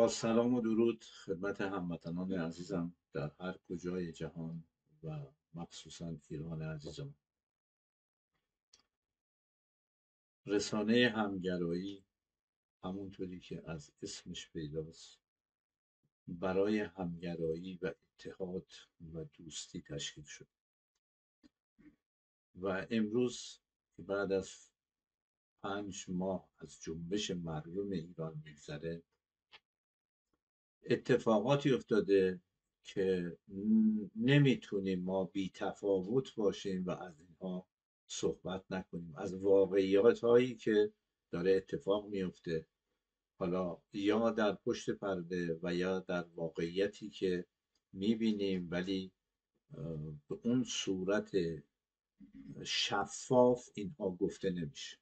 سلام و درود خدمت هموطنان عزیزم در هر کجای جهان و مخصوصا ایران عزیزم. رسانه همگرایی همونطوری که از اسمش پیداست برای همگرایی و اتحاد و دوستی تشکیل شد و امروز که بعد از 5 ماه از جنبش مردم ایران میگذره، اتفاقاتی افتاده که نمیتونیم ما بی تفاوت باشیم و از اینها صحبت نکنیم، از واقعیات هایی که داره اتفاق میفته، حالا یا در پشت پرده و یا در واقعیتی که میبینیم ولی به اون صورت شفاف اینها گفته نمیشه.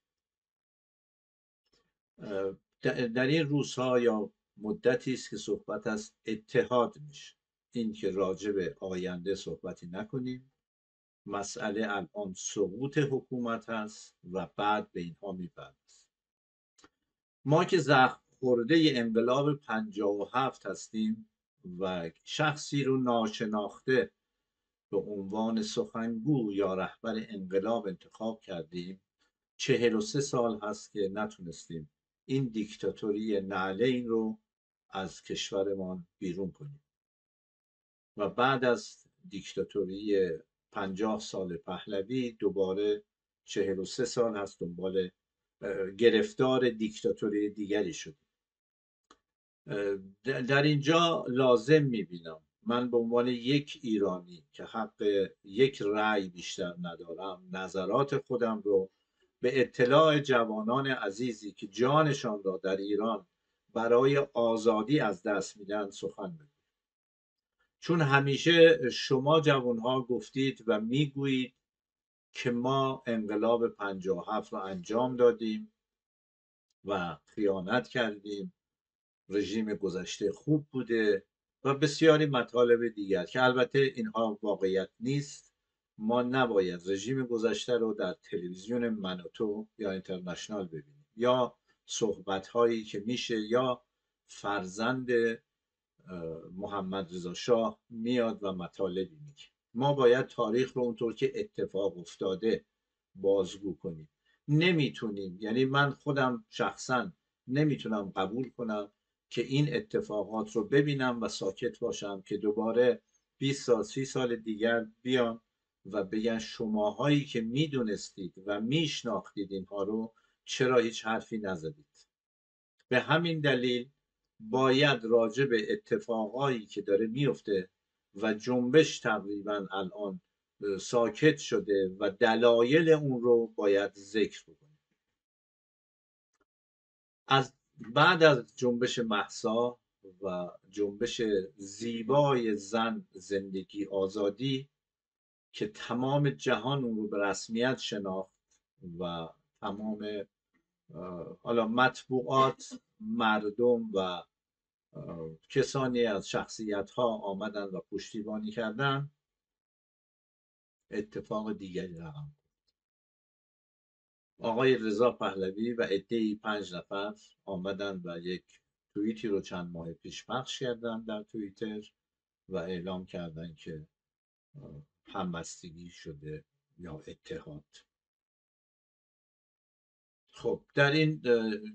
در این روزها یا مدتی است که صحبت از اتحاد میشه، این که راجع به آینده صحبتی نکنیم. مسئله الان سقوط حکومت هست و بعد به اینها میپردازیم. ما که زخم خورده انقلاب 57 هستیم و شخصی رو ناشناخته به عنوان سخنگو یا رهبر انقلاب انتخاب کردیم. 43 سال هست که نتونستیم این دیکتاتوری نعلین رو از کشورمان بیرون کنیم و بعد از دیکتاتوری 50 سال پهلوی دوباره 43 سال هست دنبال گرفتار دیکتاتوری دیگری شدیم. در اینجا لازم میبینم من به عنوان یک ایرانی که حق یک رأی بیشتر ندارم، نظرات خودم رو به اطلاع جوانان عزیزی که جانشان را در ایران برای آزادی از دست میدن سخن بگویم. چون همیشه شما جوانها گفتید و میگویید که ما انقلاب 57 رو انجام دادیم و خیانت کردیم، رژیم گذشته خوب بوده و بسیاری مطالب دیگر که البته اینها واقعیت نیست. ما نباید رژیم گذشته رو در تلویزیون من و تو یا اینترنشنال ببینیم یا صحبت هایی که میشه یا فرزند محمد رضا شاه میاد و مطالبی میگه. ما باید تاریخ رو اونطور که اتفاق افتاده بازگو کنیم. نمیتونیم، یعنی من خودم شخصا نمیتونم قبول کنم که این اتفاقات رو ببینم و ساکت باشم که دوباره 20 سال 30 سال دیگر بیان و بگن شماهایی که میدونستید و میشناختید اینها رو چرا هیچ حرفی نزدید. به همین دلیل باید راجع به اتفاقایی که داره میفته و جنبش تقریبا الان ساکت شده و دلایل اون رو باید ذکر بکنیم. از بعد از جنبش مهسا و جنبش زیبای زن زندگی آزادی که تمام جهان اون رو به رسمیت شناخت و تمام حالا مطبوعات، مردم و کسانی از شخصیت ها آمدن و پشتیبانی کردن، اتفاق دیگری رقم. آقای رضا پهلوی و عده‌ای 5 نفر آمدن و یک توییتی رو چند ماه پیش پخش کردن در توییتر و اعلام کردن که همبستگی شده یا اتحاد. خب در این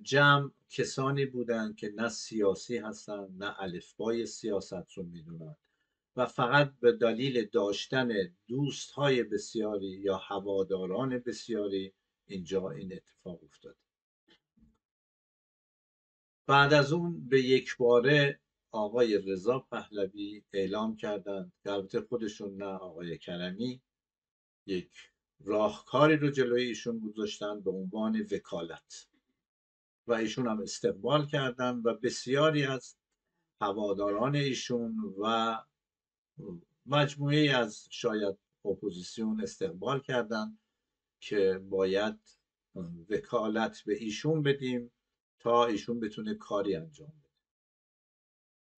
جمع کسانی بودن که نه سیاسی هستن نه الفبای سیاست رو میدونن و فقط به دلیل داشتن دوستهای بسیاری یا هواداران بسیاری اینجا این اتفاق افتاده. بعد از اون به یک باره آقای رضا پهلوی اعلام کردند که البته خودشون نه آقای کرمی، یک راهکاری رو جلوی ایشون گذاشتن به عنوان وکالت و ایشون هم استقبال کردن و بسیاری از هواداران ایشون و مجموعه از شاید اپوزیسیون استقبال کردن که باید وکالت به ایشون بدیم تا ایشون بتونه کاری انجام بده.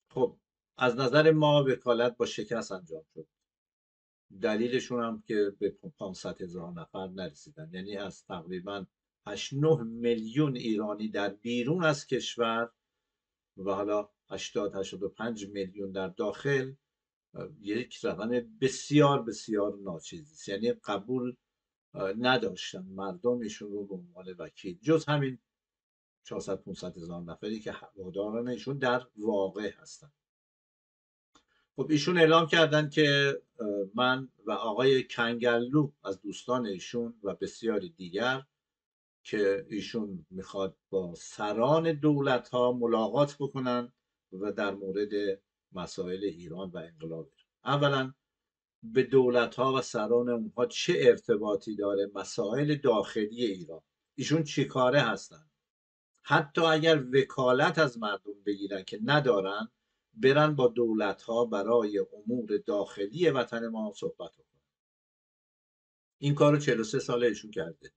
خب از نظر ما وکالت با شکست انجام شد. دلیلشون هم که به 500,000 نفر نرسیدن، یعنی از تقریبا 8-9 میلیون ایرانی در بیرون از کشور و حالا 85 میلیون در داخل یک رقم بسیار بسیار ناچیزی است. یعنی قبول نداشتن مردم ایشون رو به عنوان وکیل، جز همین 400 500 هزار نفری که هواداران ایشون در واقع هستن. خب ایشون اعلام کردن که من و آقای کنگرلو از دوستان ایشون و بسیاری دیگر که ایشون میخواد با سران دولت ها ملاقات بکنن و در مورد مسائل ایران و انقلاب ایران. اولا به دولت ها و سران اونها چه ارتباطی داره مسائل داخلی ایران؟ ایشون چی کاره هستن؟ حتی اگر وکالت از مردم بگیرن که ندارن، برن با دولت ها برای امور داخلی وطن ما صحبت کنن. این کارو 43 ساله ایشون کرده.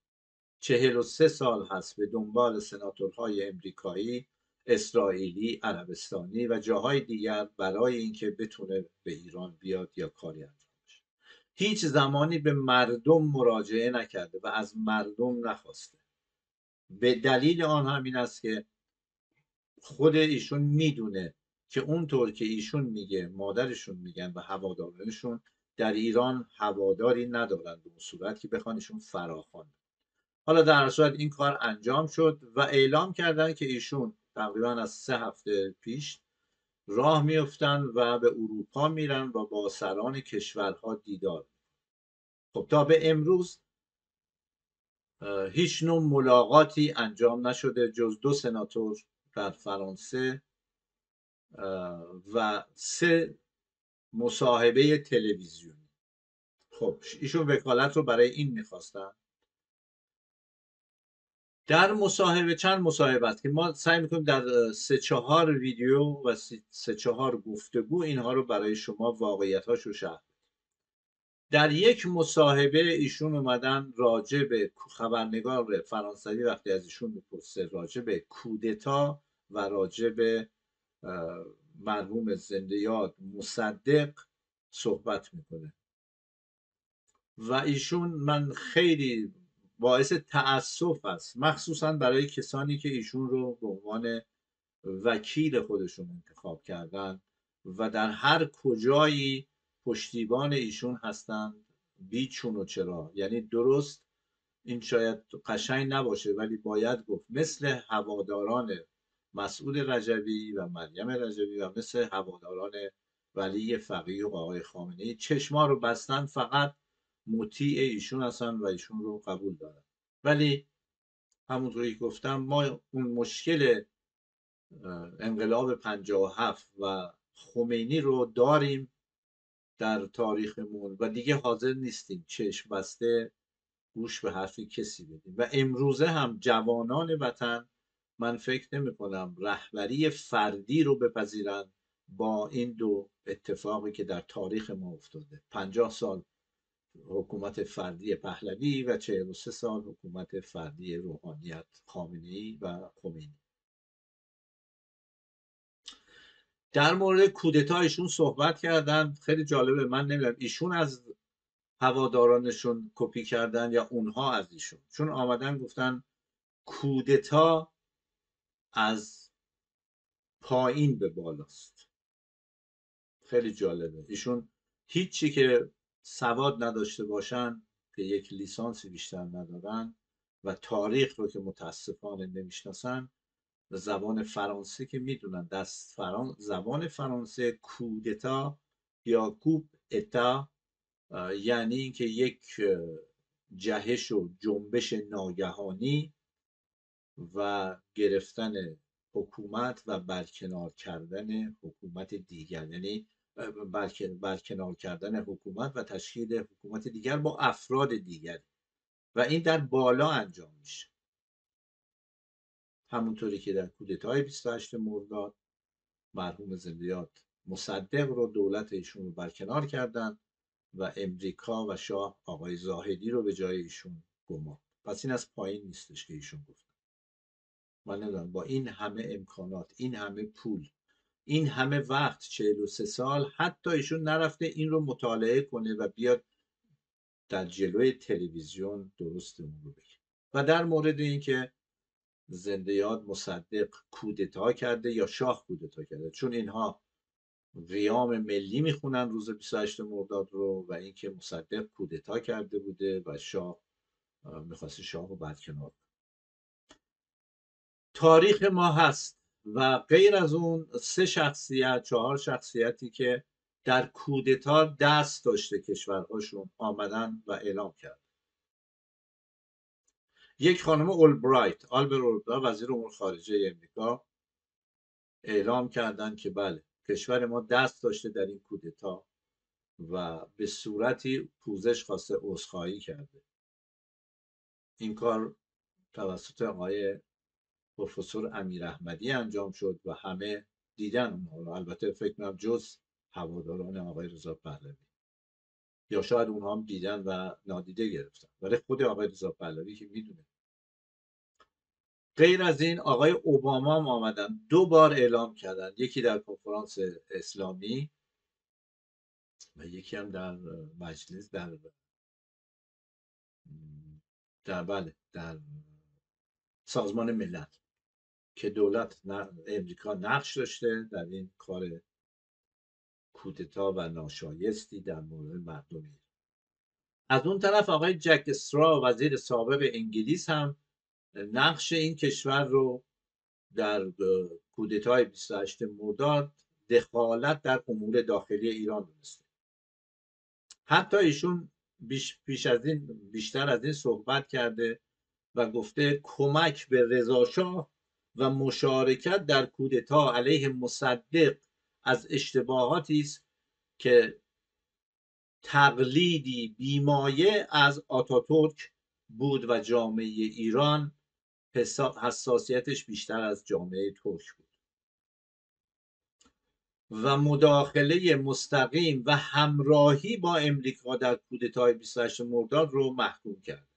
43 سال هست به دنبال سناتورهای امریکایی، اسرائیلی، عربستانی و جاهای دیگر برای اینکه بتونه به ایران بیاد یا کاری انجام بشه. هیچ زمانی به مردم مراجعه نکرده و از مردم نخواسته. به دلیل آن همین است که خود ایشون میدونه که اونطور که ایشون میگه، مادرشون میگن و هوادارانشون در ایران هواداری ندارن به اون صورت که بخوان ایشون فراخوان. حالا در هر صورت این کار انجام شد و اعلام کردن که ایشون تقریبا از 3 هفته پیش راه میفتن و به اروپا میرن و با سران کشورها دیدار. خب تا به امروز هیچ نوع ملاقاتی انجام نشده جز 2 سناتور در فرانسه و 3 مصاحبه تلویزیونی. خب ایشون وکالت رو برای این میخواستن. در مصاحبه چند مصاحبه است که ما سعی میکنیم در 3-4 ویدیو و 3-4 گفتگو اینها رو برای شما واقعیت‌هاش رو شرح. در یک مصاحبه ایشون اومدن راجع به خبرنگار فرانسوی وقتی از ایشون میپرسه راجع به کودتا و راجع به مرحوم زنده یاد مصدق صحبت میکنه و ایشون من خیلی باعث تأسف است، مخصوصا برای کسانی که ایشون رو به عنوان وکیل خودشون انتخاب کردن و در هر کجایی پشتیبان ایشون هستند بیچون و چرا. یعنی درست این شاید قشنگ نباشه ولی باید گفت مثل هواداران مسعود رجوی و مریم رجوی و مثل هواداران ولی فقیه و آقای خامنه‌ای چشما رو بستن، فقط مطیع ایشون هستن و ایشون رو قبول دارن. ولی همونطوری که گفتم ما اون مشکل انقلاب 57 و خمینی رو داریم در تاریخمون و دیگه حاضر نیستیم چشم بسته گوش به حرف کسی بدیم. و امروزه هم جوانان وطن من فکر نمی کنم رهبری فردی رو بپذیرن با این 2 اتفاقی که در تاریخ ما افتاده. 50 سال حکومت فردی پهلوی و 43 سال حکومت فردی روحانیت خامنه‌ای و خمینی. در مورد کودتا ایشون صحبت کردن. خیلی جالبه، من نمیدونم ایشون از هوادارانشون کپی کردن یا اونها از ایشون، چون آمدن گفتن کودتا از پایین به بالاست. خیلی جالبه، ایشون هیچی که سواد نداشته باشن، که یک لیسانسی بیشتر ندارن و تاریخ رو که متاسفانه نمیشناسن، زبان فرانسه که میدونن، زبان فرانسه کودتا یا کوپ اتا یعنی اینکه یک جهش و جنبش ناگهانی و گرفتن حکومت و برکنار کردن حکومت دیگر، یعنی برکنار کردن حکومت و تشکیل حکومت دیگر با افراد دیگر و این در بالا انجام میشه. همونطوری که در کودتای 28 مرداد مرحوم زنده یاد مصدق رو دولت ایشون رو برکنار کردن و امریکا و شاه آقای زاهدی رو به جای ایشون گمارد. پس این از پایین نیستش که ایشون گفتن. من نمیدونم با این همه امکانات، این همه پول، این همه وقت، 43 سال، حتی ایشون نرفته این رو مطالعه کنه و بیاد در جلوی تلویزیون درست اون رو بگه. و در مورد این که زنده یاد مصدق کودتا کرده یا شاه کودتا کرده، چون اینها قیام ملی میخونن روز 28 مرداد رو و اینکه مصدق کودتا کرده بوده و شاه میخواسته شاه رو برکنار. تاریخ ما هست و غیر از اون 4 شخصیتی که در کودتا دست داشته کشورهاشون آمدن و اعلام کرد. یک خانم آلبر اولبرایت وزیر امور خارجه امریکا اعلام کردند که بله کشور ما دست داشته در این کودتا و به صورتی پوزش خواسته، عذرخواهی کرده. این کار توسط آقای پروفسور امیر احمدی انجام شد و همه دیدن اونها. البته فکر می‌کنم جز هواداران آقای رضا پهلوی، یا شاید اونها هم دیدن و نادیده گرفتن، ولی خود آقای رضا پهلوی که میدونه. غیر از این آقای اوباما هم آمدن 2 بار اعلام کردن، یکی در کنفرانس اسلامی و یکی هم در مجلس در سازمان ملل، که دولت امریکا نقش داشته در این کار کودتا و ناشایستی در مورد مردم. از اون طرف آقای جک استرا وزیر سابق انگلیس هم نقش این کشور رو در کودتای 28 مرداد دخالت در امور داخلی ایران دونسته. حتی ایشون بیشتر از این صحبت کرده و گفته کمک به رضاشاه و مشارکت در کودتا علیه مصدق از اشتباهاتی است که تقلیدی بیمایه از آتاتورک بود و جامعه ایران حساسیتش بیشتر از جامعه ترک بود و مداخله مستقیم و همراهی با امریکا در کودتای 28 مرداد رو محکوم کرد.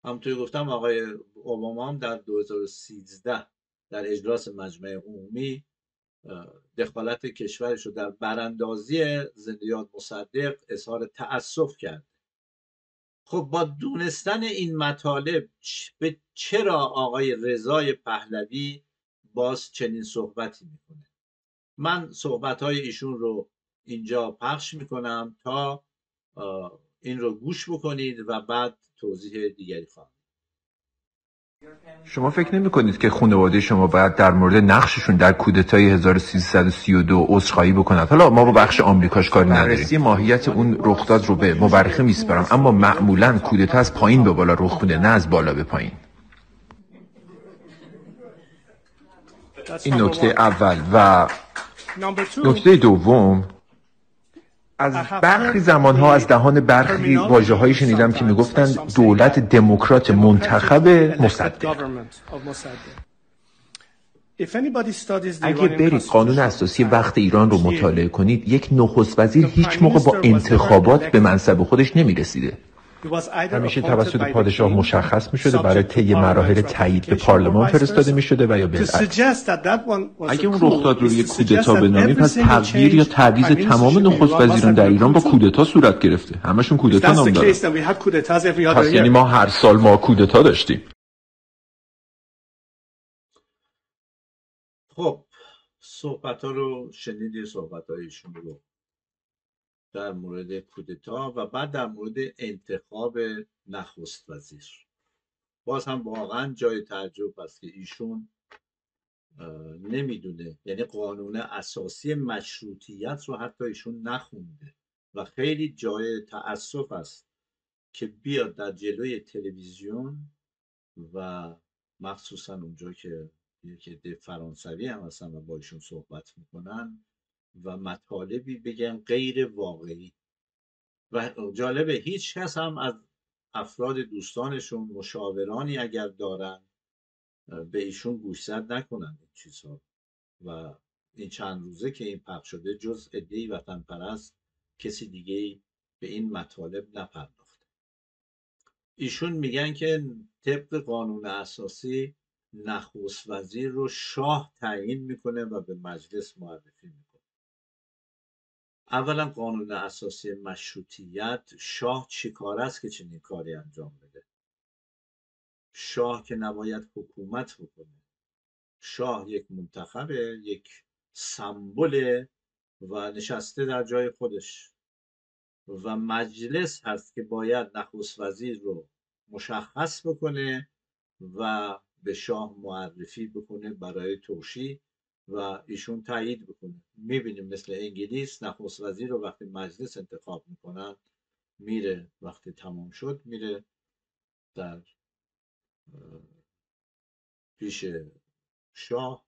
همونطور گفتم آقای اوباما هم در 2013 در اجلاس مجمع عمومی دخالت کشورش رو در براندازی زنده یاد مصدق اظهار تأسف کرد. خب با دونستن این مطالب چرا آقای رضای پهلوی باز چنین صحبتی میکنه؟ من صحبتهای ایشون رو اینجا پخش میکنم تا این رو گوش بکنید و بعد توضیح دیگری خواهم. شما فکر نمی کنید که خانواده شما باید در مورد نقششون در کودتای 1332 عذرخواهی بکنند؟ حالا ما با بخش آمریکاش کاری نداریم. بررسی ماهیت اون رخداد رو به مورخه میسپارم، اما معمولاً کودتا از پایین به بالا رخ میده، نه از بالا به پایین. این نکته اول. و نکته دوم، از برخی زمانها از دهان برخی واژه‌هایی شنیدم که میگفتند دولت دموکرات منتخب مصدق. اگه برید قانون اساسی وقت ایران رو مطالعه کنید، یک نخست وزیر هیچ موقع با انتخابات به منصب خودش نمیرسیده. همیشه توسط پادشاه مشخص می شده، برای طی مراحل تایید به پارلمان فرستاده می شده و یا بالعکس. اگه اون رخداد رو یک کودتا بنامیم، پس تغییر یا تعویض تمام نخست وزیران در ایران با کودتا صورت گرفته. همشون کودتا نام دارن. پس یعنی ما هر سال ما کودتا داشتیم. خب صحبت ها رو شنیدی، صحبت هایشون رو در مورد کودتا و بعد در مورد انتخاب نخست وزیر. باز هم واقعا جای تعجب است که ایشون نمیدونه، یعنی قانون اساسی مشروطیت رو حتی ایشون نخونده و خیلی جای تأسف است که بیاد در جلوی تلویزیون و مخصوصا اونجا که یک عده فرانسوی هم هستن و با ایشون صحبت میکنن و مطالبی بگن غیر واقعی. و جالبه هیچ کس هم از افراد دوستانشون مشاورانی اگر دارن به ایشون گوشزد نکنن این چیزها. و این چند روزه که این پخش شده جز عده‌ای وطن پرست کسی دیگه به این مطالب نپرداخته. ایشون میگن که طبق قانون اساسی نخست وزیر رو شاه تعیین میکنه و به مجلس معرفی میکنه. اولا قانون اساسی مشروطیت، شاه چیکار است که چنین کاری انجام بده؟ شاه که نباید حکومت بکنه، شاه یک منتخبه، یک سمبل و نشسته در جای خودش و مجلس هست که باید نخست وزیر رو مشخص بکنه و به شاه معرفی بکنه برای توشیح و ایشون تایید بکنه. میبینیم مثل انگلیس نخست وزیر رو وقتی مجلس انتخاب میکنن میره، وقتی تمام شد میره در پیش شاه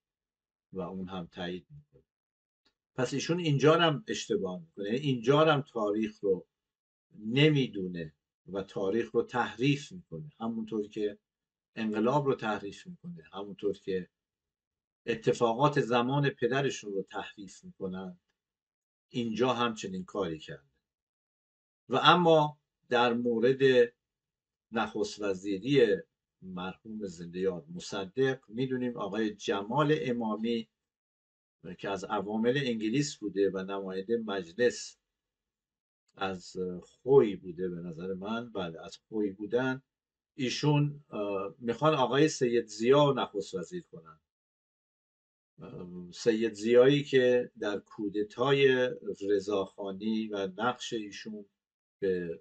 و اون هم تایید میکنه. پس ایشون اینجا هم اشتباه میکنه، اینجا هم تاریخ رو نمیدونه و تاریخ رو تحریف میکنه، همونطور که انقلاب رو تحریف میکنه، همونطور که اتفاقات زمان پدرشون رو تحریف میکنن، اینجا همچنین کاری کرده. و اما در مورد نخست وزیری مرحوم زنده یاد مصدق میدونیم آقای جمال امامی که از عوامل انگلیس بوده و نماینده مجلس از خوی بوده، به نظر من بله از خوی بودن، ایشون میخوان آقای سید ضیا نخست وزیر کنن. سید ضیایی که در کودتای رضاخانی و نقش ایشون به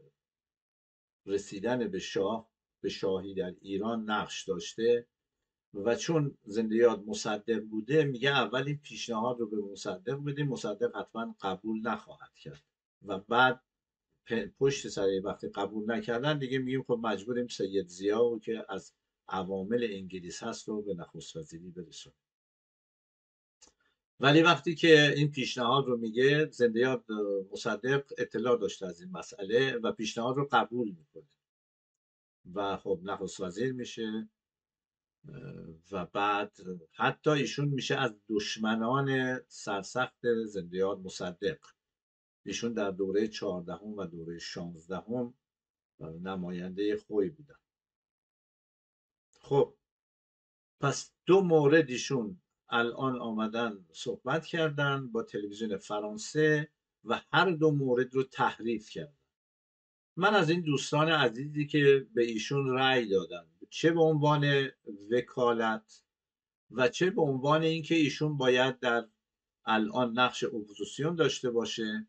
رسیدن به شاهی در ایران نقش داشته و چون زنده یاد مصدق بوده میگه اول این پیشنهاد رو به مصدق بدیم، مصدق حتما قبول نخواهد کرد و بعد پشت سر وقتی قبول نکردن دیگه میگیم خب مجبوریم سید ضیا که از عوامل انگلیس هست رو به نخست وزیری برسونیم. ولی وقتی که این پیشنهاد رو میگه زنده یاد مصدق اطلاع داشته از این مسئله و پیشنهاد رو قبول میکنه و خب نخست وزیر میشه و بعد حتی ایشون میشه از دشمنان سرسخت زنده یاد مصدق. ایشون در دوره 14 و دوره 16 نماینده خوی بودن. خب پس دو مورد ایشون الان آمدن صحبت کردن با تلویزیون فرانسه و هر دو مورد رو تحریف کردن. من از این دوستان عزیزی که به ایشون رأی دادن، چه به عنوان وکالت و چه به عنوان اینکه ایشون باید در الان نقش اپوزیسیون داشته باشه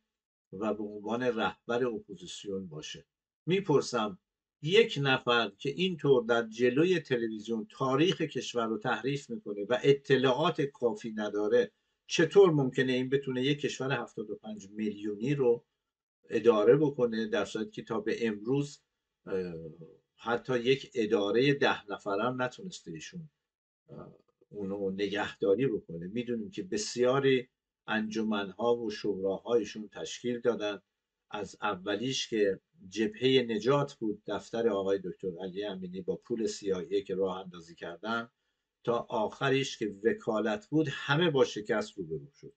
و به عنوان رهبر اپوزیسیون باشه، میپرسم یک نفر که اینطور در جلوی تلویزیون تاریخ کشور رو تحریف میکنه و اطلاعات کافی نداره، چطور ممکنه این بتونه یک کشور 75 میلیونی رو اداره بکنه، در صورتی که تا به امروز حتی یک اداره 10 نفره هم نتونسته ایشون اونو نگهداری بکنه. میدونیم که بسیاری انجمنها و شوراهایشون تشکیل دادن، از اولیش که جبهه نجات بود، دفتر آقای دکتر علی امینی با پول CIA که راه اندازی کردن، تا آخریش که وکالت بود همه با شکست روبرو شد.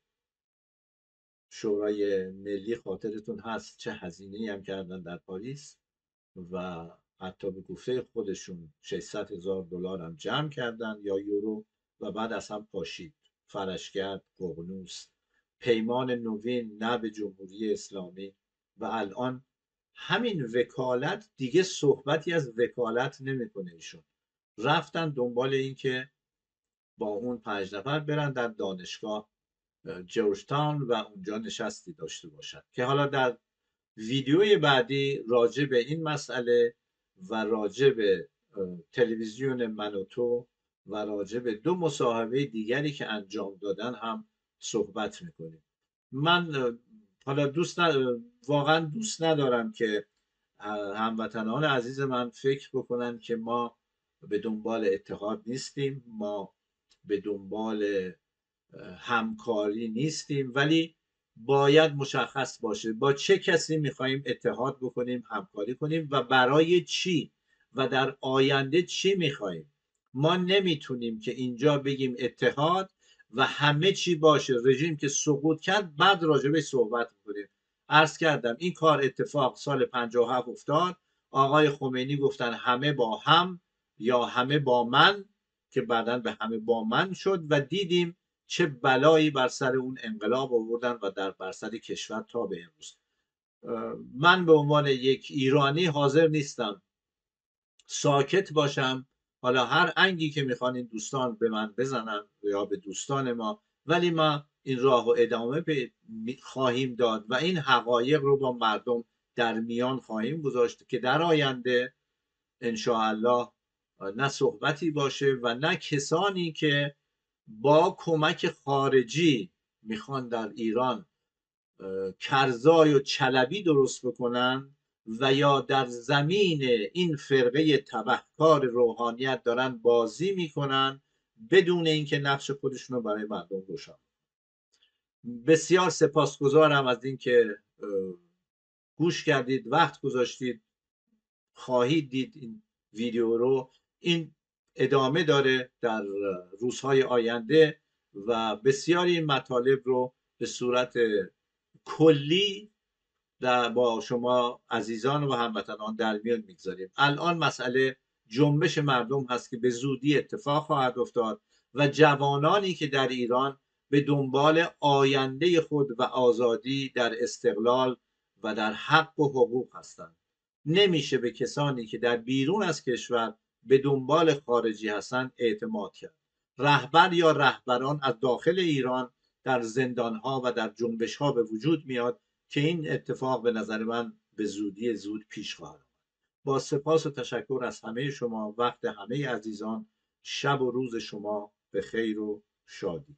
شورای ملی خاطرتون هست چه هزینه‌ای هم کردن در پاریس و حتی به گفته خودشون 600,000 دلار هم جمع کردن یا یورو و بعد از هم پاشید. فرشگرد، ققنوس، پیمان نوین نه به جمهوری اسلامی و الان همین وکالت دیگه صحبتی از وکالت نمیکنه. ایشون رفتن دنبال این که با اون 5 نفر برن در دانشگاه جورج تاون و اونجا نشستی داشته باشن که حالا در ویدیوی بعدی راجع به این مسئله و راجع به تلویزیون من و تو و راجع به دو مصاحبه دیگری که انجام دادن هم صحبت میکنیم. من حالا واقعا دوست ندارم که هموطنان عزیز من فکر بکنن که ما به دنبال اتحاد نیستیم، ما به دنبال همکاری نیستیم، ولی باید مشخص باشه با چه کسی میخواییم اتحاد بکنیم، همکاری کنیم و برای چی و در آینده چی میخواییم. ما نمیتونیم که اینجا بگیم اتحاد و همه چی باشه، رژیم که سقوط کرد بعد راجبه صحبت کنیم. عرض کردم این کار اتفاق سال 57 افتاد، آقای خمینی گفتن همه با هم یا همه با من که بعداً به همه با من شد و دیدیم چه بلایی بر سر اون انقلاب آوردن و بر سر کشور تا به امروز. من به عنوان یک ایرانی حاضر نیستم ساکت باشم حالا هر انگی که میخوان این دوستان به من بزنن یا به دوستان ما، ولی ما این راه و ادامه خواهیم داد و این حقایق رو با مردم در میان خواهیم گذاشت که در آینده انشاءالله نه صحبتی باشه و نه کسانی که با کمک خارجی میخوان در ایران کرزای و چلبی درست بکنن و یا در زمین این فرقه تبهکار روحانیت دارن بازی میکنن بدون اینکه نقش خودشون رو برای مردم روشن. بسیار سپاسگزارم از اینکه گوش کردید، وقت گذاشتید. خواهید دید این ویدیو رو، این ادامه داره در روزهای آینده و بسیاری این مطالب رو به صورت کلی با شما عزیزان و هموطنان در میان میگذاریم. الان مسئله جنبش مردم هست که به زودی اتفاق خواهد افتاد و جوانانی که در ایران به دنبال آینده خود و آزادی در استقلال و در حق و حقوق هستند. نمیشه به کسانی که در بیرون از کشور به دنبال خارجی هستند اعتماد کرد. رهبر یا رهبران از داخل ایران در زندانها و در جنبشها به وجود میاد که این اتفاق به نظر من به زودی زود پیش خواهد آمد. با سپاس و تشکر از همه شما، وقت همه عزیزان، شب و روز شما به خیر و شادی.